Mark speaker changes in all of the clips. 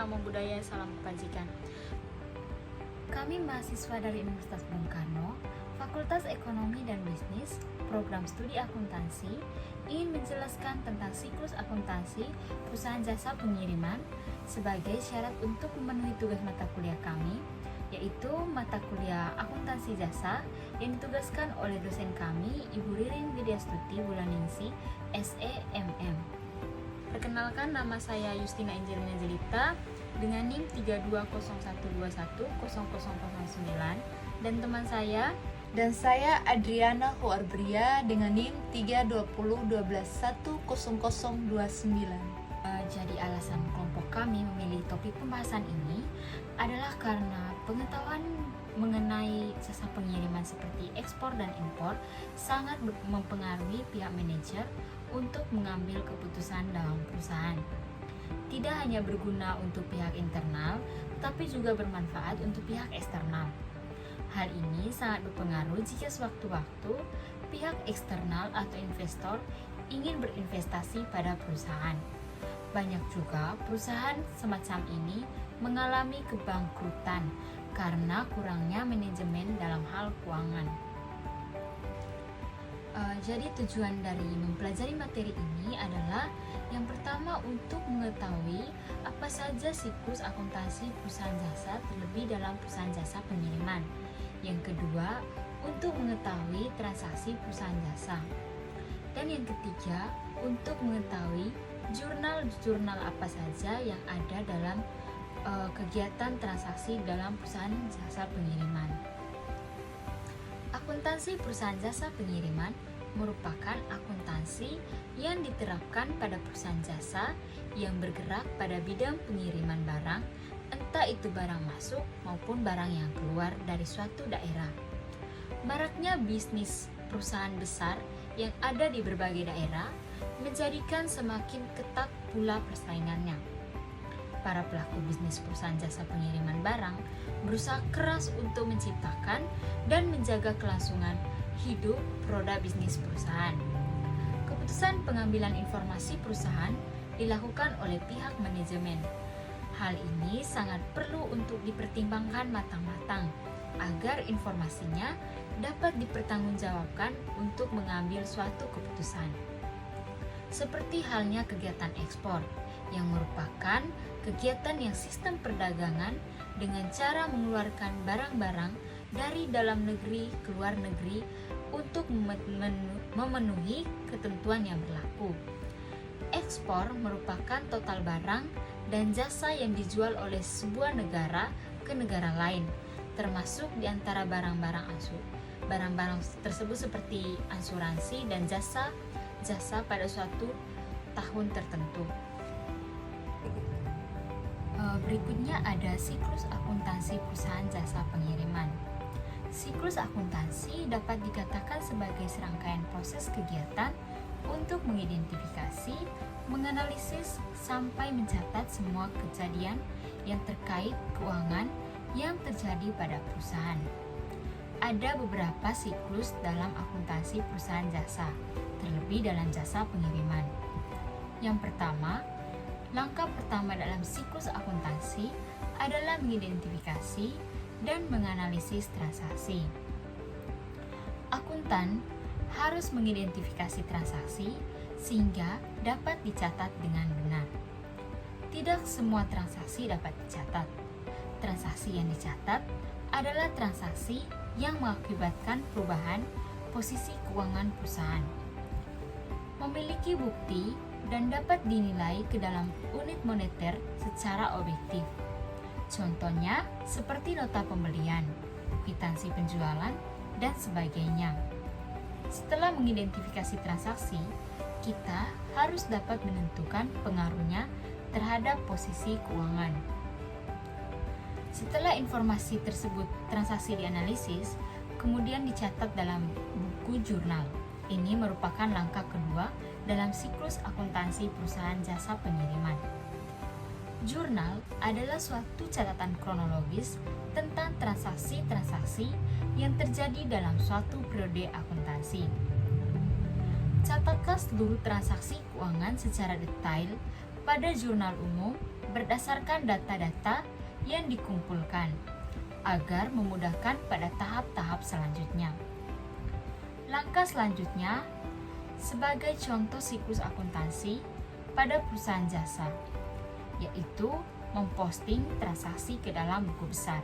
Speaker 1: Namo Buddhaya, salam kebajikan.
Speaker 2: Kami mahasiswa dari Universitas Bung Karno, Fakultas Ekonomi dan Bisnis, Program Studi Akuntansi, ingin menjelaskan tentang siklus akuntansi perusahaan jasa pengiriman sebagai syarat untuk memenuhi tugas mata kuliah kami, yaitu mata kuliah akuntansi jasa yang ditugaskan oleh dosen kami, Ibu Ririn Widyastuti Wulaningsih, SEMM.
Speaker 1: Perkenalkan, nama saya Justina Angelina Jelita dengan NIM 3201210009 dan teman saya.
Speaker 3: Dan saya Adriana Huarbria dengan NIM 32012110029.
Speaker 2: Jadi alasan kelompok kami memilih topik pembahasan ini adalah karena pengetahuan mengenai jasa pengiriman seperti ekspor dan impor sangat mempengaruhi pihak manajer untuk mengambil keputusan dalam perusahaan. Tidak hanya berguna untuk pihak internal, tapi juga bermanfaat untuk pihak eksternal. Hal ini sangat berpengaruh jika sewaktu-waktu pihak eksternal atau investor ingin berinvestasi pada perusahaan. Banyak juga perusahaan semacam ini mengalami kebangkrutan karena kurangnya manajemen dalam hal keuangan. Jadi tujuan dari mempelajari materi ini adalah yang pertama untuk mengetahui apa saja siklus akuntansi perusahaan jasa terlebih dalam perusahaan jasa pengiriman. Yang kedua, untuk mengetahui transaksi perusahaan jasa. Dan yang ketiga, untuk mengetahui jurnal-jurnal apa saja yang ada dalam kegiatan transaksi dalam perusahaan jasa pengiriman. Akuntansi perusahaan jasa pengiriman merupakan akuntansi yang diterapkan pada perusahaan jasa yang bergerak pada bidang pengiriman barang, entah itu barang masuk maupun barang yang keluar dari suatu daerah. Maraknya bisnis perusahaan besar yang ada di berbagai daerah menjadikan semakin ketat pula persaingannya. Para pelaku bisnis perusahaan jasa pengiriman barang berusaha keras untuk menciptakan dan menjaga kelangsungan hidup produk bisnis perusahaan. Keputusan pengambilan informasi perusahaan dilakukan oleh pihak manajemen. Hal ini sangat perlu untuk dipertimbangkan matang-matang agar informasinya dapat dipertanggungjawabkan untuk mengambil suatu keputusan. Seperti halnya kegiatan ekspor yang merupakan kegiatan yang sistem perdagangan dengan cara mengeluarkan barang-barang dari dalam negeri ke luar negeri untuk memenuhi ketentuan yang berlaku. Ekspor merupakan total barang dan jasa yang dijual oleh sebuah negara ke negara lain, termasuk di antara barang-barang tersebut seperti asuransi dan jasa pada suatu tahun tertentu. Berikutnya ada siklus akuntansi perusahaan jasa pengiriman. Siklus akuntansi dapat dikatakan sebagai serangkaian proses kegiatan untuk mengidentifikasi, menganalisis, sampai mencatat semua kejadian yang terkait keuangan yang terjadi pada perusahaan. Ada beberapa siklus dalam akuntansi perusahaan jasa, terlebih dalam jasa pengiriman. Yang pertama, langkah pertama dalam siklus akuntansi adalah mengidentifikasi dan menganalisis transaksi. Akuntan harus mengidentifikasi transaksi sehingga dapat dicatat dengan benar. Tidak semua transaksi dapat dicatat. Transaksi yang dicatat adalah transaksi yang mengakibatkan perubahan posisi keuangan perusahaan, memiliki bukti dan dapat dinilai ke dalam unit moneter secara objektif. Contohnya seperti nota pembelian, kwitansi penjualan, dan sebagainya. Setelah mengidentifikasi transaksi, kita harus dapat menentukan pengaruhnya terhadap posisi keuangan. Setelah informasi tersebut transaksi dianalisis, kemudian dicatat dalam buku jurnal. Ini merupakan langkah kedua dalam siklus akuntansi perusahaan jasa pengiriman. Jurnal adalah suatu catatan kronologis tentang transaksi-transaksi yang terjadi dalam suatu periode akuntansi. Catatkan seluruh transaksi keuangan secara detail pada jurnal umum berdasarkan data-data yang dikumpulkan agar memudahkan pada tahap-tahap selanjutnya. Langkah selanjutnya sebagai contoh siklus akuntansi pada perusahaan jasa, yaitu memposting transaksi ke dalam buku besar.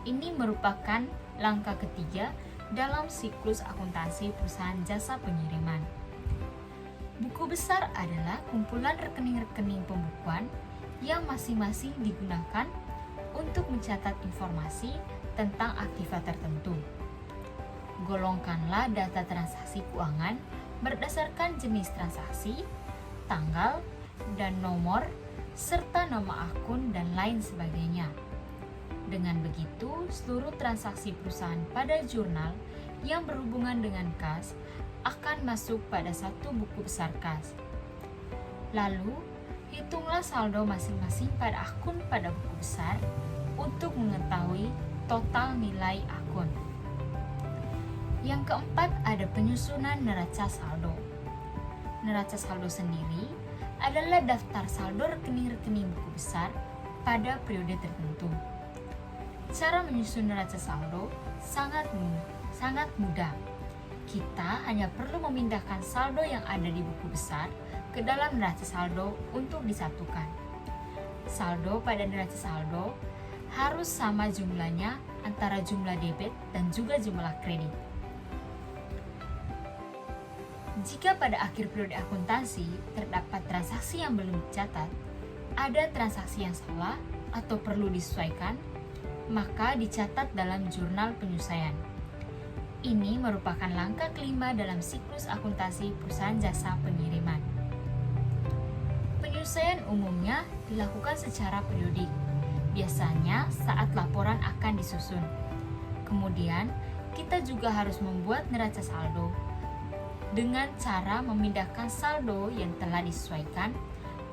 Speaker 2: Ini merupakan langkah ketiga dalam siklus akuntansi perusahaan jasa pengiriman. Buku besar adalah kumpulan rekening-rekening pembukuan yang masing-masing digunakan untuk mencatat informasi tentang aktiva tertentu. Golongkanlah data transaksi keuangan berdasarkan jenis transaksi, tanggal, dan nomor, serta nama akun dan lain sebagainya. Dengan begitu, seluruh transaksi perusahaan pada jurnal yang berhubungan dengan kas akan masuk pada satu buku besar kas. Lalu, hitunglah saldo masing-masing pada akun pada buku besar untuk mengetahui total nilai akun. Yang keempat, ada penyusunan neraca saldo. Neraca saldo sendiri adalah daftar saldo rekening-rekening buku besar pada periode tertentu. Cara menyusun neraca saldo sangat mudah. Kita hanya perlu memindahkan saldo yang ada di buku besar ke dalam neraca saldo untuk disatukan. Saldo pada neraca saldo harus sama jumlahnya antara jumlah debit dan juga jumlah kredit. Jika pada akhir periode akuntansi terdapat transaksi yang belum dicatat, ada transaksi yang salah atau perlu disesuaikan, maka dicatat dalam jurnal penyusuan. Ini merupakan langkah kelima dalam siklus akuntansi perusahaan jasa pengiriman. Penyusuan umumnya dilakukan secara periodik, biasanya saat laporan akan disusun. Kemudian, kita juga harus membuat neraca saldo dengan cara memindahkan saldo yang telah disesuaikan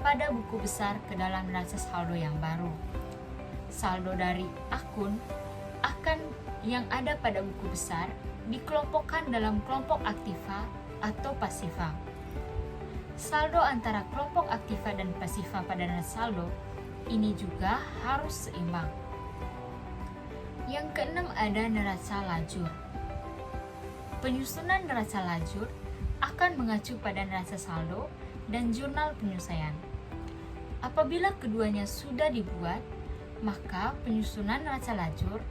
Speaker 2: pada buku besar ke dalam neraca saldo yang baru. Saldo dari akun yang ada pada buku besar dikelompokkan dalam kelompok aktiva atau pasiva. Saldo antara kelompok aktiva dan pasiva pada neraca saldo ini juga harus seimbang. Yang keenam, ada neraca lajur. Penyusunan neraca lajur akan mengacu pada neraca saldo dan jurnal penyusuan. Apabila keduanya sudah dibuat, maka penyusunan neraca lajur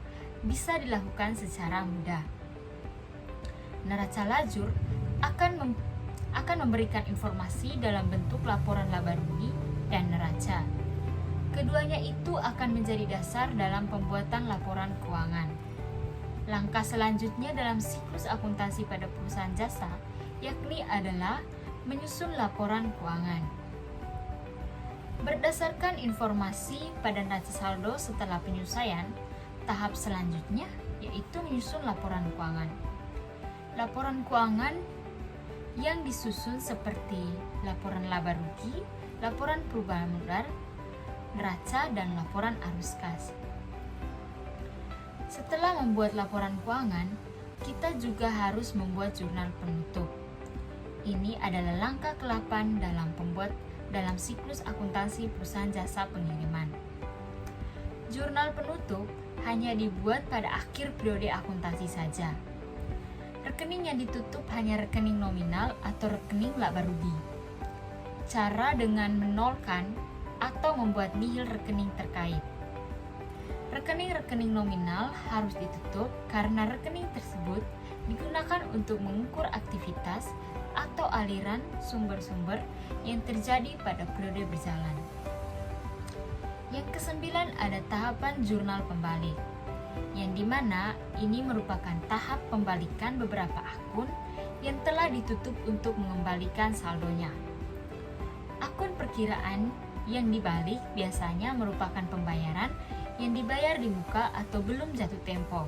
Speaker 2: bisa dilakukan secara mudah. Neraca lajur akan memberikan informasi dalam bentuk laporan laba rugi dan neraca. Keduanya itu akan menjadi dasar dalam pembuatan laporan keuangan. Langkah selanjutnya dalam siklus akuntansi pada perusahaan jasa yakni adalah menyusun laporan keuangan. Berdasarkan informasi pada neraca saldo setelah penyusuan, tahap selanjutnya yaitu menyusun laporan keuangan. Laporan keuangan yang disusun seperti laporan laba rugi, laporan perubahan modal, neraca, dan laporan arus kas. Setelah membuat laporan keuangan, kita juga harus membuat jurnal penutup. Ini adalah langkah ke-8 dalam siklus akuntansi perusahaan jasa pengiriman. Jurnal penutup hanya dibuat pada akhir periode akuntansi saja. Rekening yang ditutup hanya rekening nominal atau rekening laba rugi. Cara dengan menolkan atau membuat nihil rekening terkait. Rekening-rekening nominal harus ditutup karena rekening tersebut digunakan untuk mengukur aktivitas atau aliran sumber-sumber yang terjadi pada periode berjalan. Yang kesembilan, ada tahapan jurnal pembalik, yang dimana ini merupakan tahap pembalikan beberapa akun yang telah ditutup untuk mengembalikan saldonya. Akun perkiraan yang dibalik biasanya merupakan pembayaran yang dibayar di muka atau belum jatuh tempo.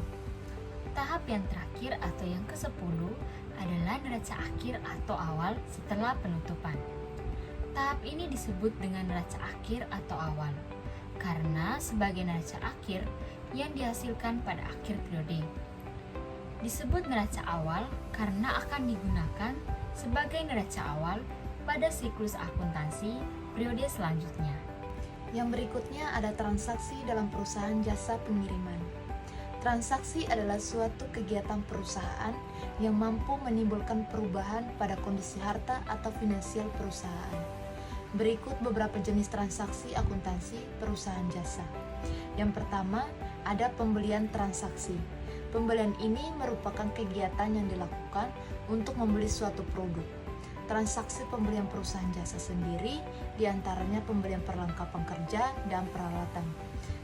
Speaker 2: Tahap yang terakhir atau yang ke-10 adalah neraca akhir atau awal setelah penutupan. Tahap ini disebut dengan neraca akhir atau awal karena sebagai neraca akhir yang dihasilkan pada akhir periode. Disebut neraca awal karena akan digunakan sebagai neraca awal pada siklus akuntansi periode selanjutnya.
Speaker 3: Yang berikutnya ada transaksi dalam perusahaan jasa pengiriman. Transaksi adalah suatu kegiatan perusahaan yang mampu menimbulkan perubahan pada kondisi harta atau finansial perusahaan. Berikut beberapa jenis transaksi akuntansi perusahaan jasa. Yang pertama, ada pembelian transaksi. Pembelian ini merupakan kegiatan yang dilakukan untuk membeli suatu produk. Transaksi pembelian perusahaan jasa sendiri diantaranya pembelian perlengkapan kerja dan peralatan.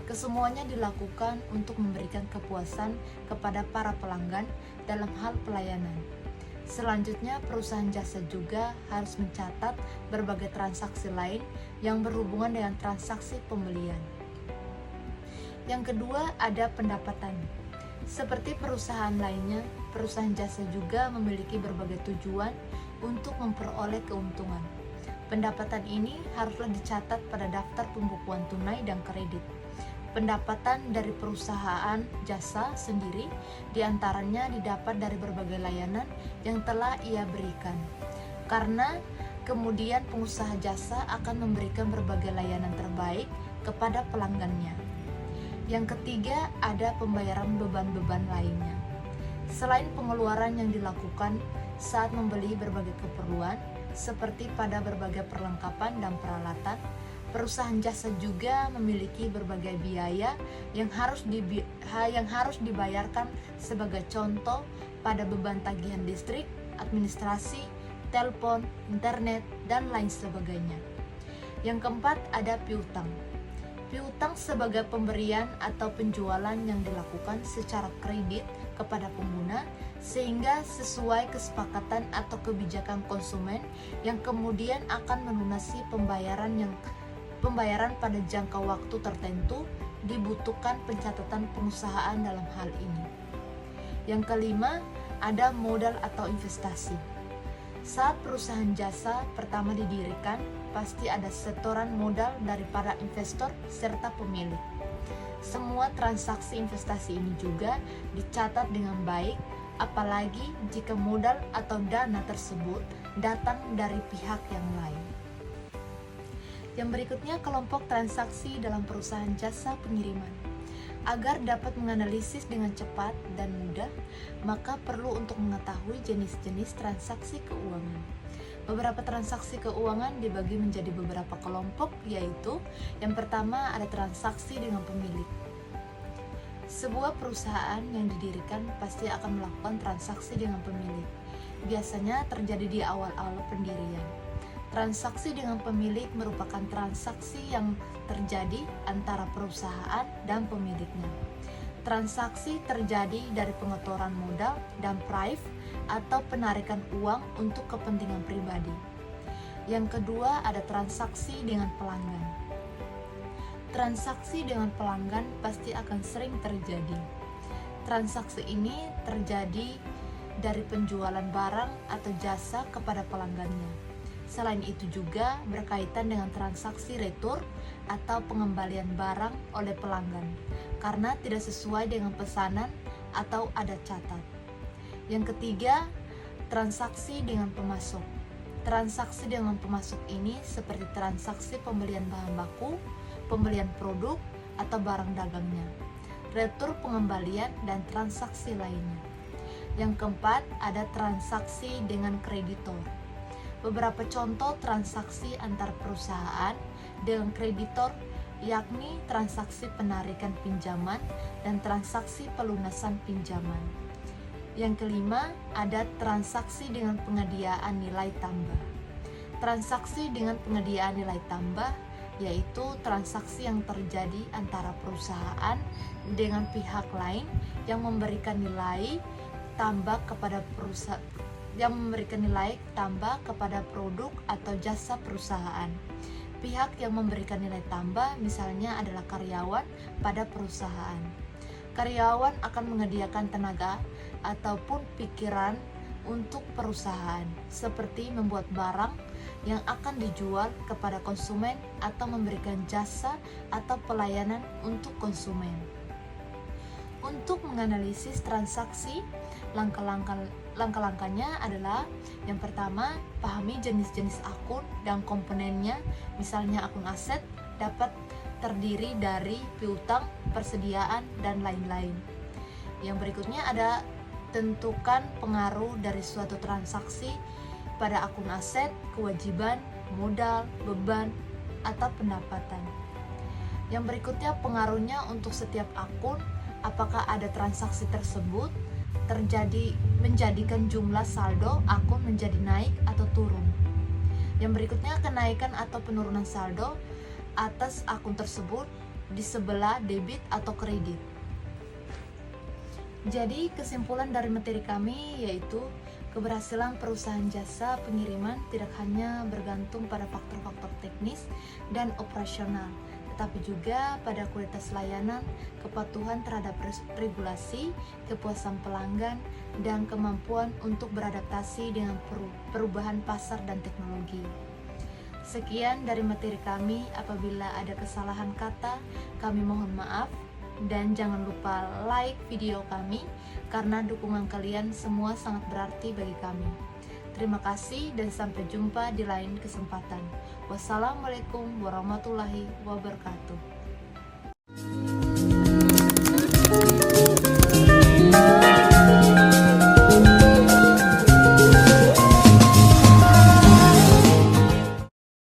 Speaker 3: Kesemuanya dilakukan untuk memberikan kepuasan kepada para pelanggan dalam hal pelayanan. Selanjutnya, perusahaan jasa juga harus mencatat berbagai transaksi lain yang berhubungan dengan transaksi pembelian. Yang kedua, ada pendapatan. Seperti perusahaan lainnya, perusahaan jasa juga memiliki berbagai tujuan untuk memperoleh keuntungan. Pendapatan ini haruslah dicatat pada daftar pembukuan tunai dan kredit. Pendapatan dari perusahaan jasa sendiri diantaranya didapat dari berbagai layanan yang telah ia berikan. Karena kemudian pengusaha jasa akan memberikan berbagai layanan terbaik kepada pelanggannya. Yang ketiga, ada pembayaran beban-beban lainnya. Selain pengeluaran yang dilakukan saat membeli berbagai keperluan, seperti pada berbagai perlengkapan dan peralatan, perusahaan jasa juga memiliki berbagai biaya yang harus dibayarkan, sebagai contoh pada beban tagihan listrik, administrasi, telepon, internet, dan lain sebagainya. Yang keempat, ada piutang. Piutang sebagai pemberian atau penjualan yang dilakukan secara kredit kepada pengguna sehingga sesuai kesepakatan atau kebijakan konsumen yang kemudian akan melunasi pembayaran pada jangka waktu tertentu. Dibutuhkan pencatatan pengusahaan dalam hal ini. Yang kelima, ada modal atau investasi. Saat perusahaan jasa pertama didirikan, pasti ada setoran modal dari para investor serta pemilik. Semua transaksi investasi ini juga dicatat dengan baik, apalagi jika modal atau dana tersebut datang dari pihak yang lain. Yang berikutnya, kelompok transaksi dalam perusahaan jasa pengiriman. Agar dapat menganalisis dengan cepat dan mudah, maka perlu untuk mengetahui jenis-jenis transaksi keuangan. Beberapa transaksi keuangan dibagi menjadi beberapa kelompok, yaitu yang pertama ada transaksi dengan pemilik. Sebuah perusahaan yang didirikan pasti akan melakukan transaksi dengan pemilik. Biasanya terjadi di awal-awal pendirian. Transaksi dengan pemilik merupakan transaksi yang terjadi antara perusahaan dan pemiliknya. Transaksi terjadi dari pengetoran modal dan prive atau penarikan uang untuk kepentingan pribadi. Yang kedua, ada transaksi dengan pelanggan. Transaksi dengan pelanggan pasti akan sering terjadi. Transaksi ini terjadi dari penjualan barang atau jasa kepada pelanggannya. Selain itu juga berkaitan dengan transaksi retur atau pengembalian barang oleh pelanggan karena tidak sesuai dengan pesanan atau ada catat. Yang ketiga, transaksi dengan pemasok. Transaksi dengan pemasok ini seperti transaksi pembelian bahan baku, pembelian produk atau barang dagangnya, retur pengembalian dan transaksi lainnya. Yang keempat, ada transaksi dengan kreditor. Beberapa contoh transaksi antar perusahaan dengan kreditor yakni transaksi penarikan pinjaman dan transaksi pelunasan pinjaman. Yang kelima, ada transaksi dengan penghadiaan nilai tambah. Transaksi dengan penghadiaan nilai tambah yaitu transaksi yang terjadi antara perusahaan dengan pihak lain yang memberikan nilai tambah kepada produk atau jasa perusahaan. Pihak yang memberikan nilai tambah misalnya adalah karyawan pada perusahaan. Karyawan akan menyediakan tenaga ataupun pikiran untuk perusahaan, seperti membuat barang yang akan dijual kepada konsumen atau memberikan jasa atau pelayanan untuk konsumen. Untuk menganalisis transaksi, langkah-langkahnya adalah yang pertama, pahami jenis-jenis akun dan komponennya. Misalnya akun aset dapat terdiri dari piutang, persediaan, dan lain-lain. Yang berikutnya ada tentukan pengaruh dari suatu transaksi pada akun aset, kewajiban, modal, beban, atau pendapatan. Yang berikutnya pengaruhnya untuk setiap akun, apakah ada transaksi tersebut menjadikan jumlah saldo akun menjadi naik atau turun. Yang berikutnya kenaikan atau penurunan saldo atas akun tersebut di sebelah debit atau kredit. Jadi kesimpulan dari materi kami yaitu keberhasilan perusahaan jasa pengiriman tidak hanya bergantung pada faktor-faktor teknis dan operasional, tetapi juga pada kualitas layanan, kepatuhan terhadap regulasi, kepuasan pelanggan, dan kemampuan untuk beradaptasi dengan perubahan pasar dan teknologi. Sekian dari materi kami. Apabila ada kesalahan kata, kami mohon maaf. Dan jangan lupa like video kami, karena dukungan kalian semua sangat berarti bagi kami. Terima kasih dan sampai jumpa di lain kesempatan. Wassalamualaikum warahmatullahi wabarakatuh.